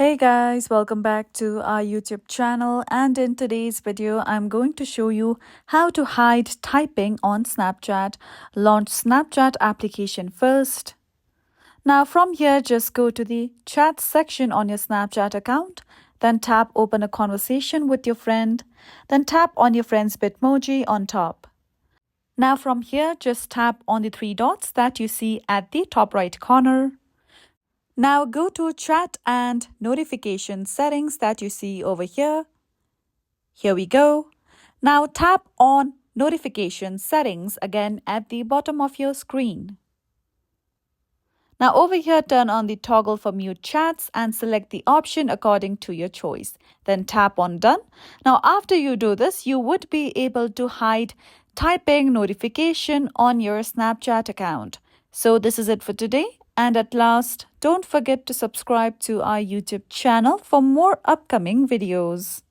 Hey guys, welcome back to our YouTube channel, and in today's video I'm going to show you how to hide typing on Snapchat. Launch Snapchat application first. Now from here just go to the chat section on your Snapchat account, then tap open a conversation with your friend, then tap on your friend's Bitmoji on top. Now from here just tap on the three dots that you see at the top right corner. Now go to chat and notification settings that you see over here. Here we go. Now tap on notification settings again at the bottom of your screen. Now over here turn on the toggle for mute chats and select the option according to your choice. Then tap on done. Now after you do this, you would be able to hide typing notification on your Snapchat account. So this is it for today. And at last, don't forget to subscribe to our YouTube channel for more upcoming videos.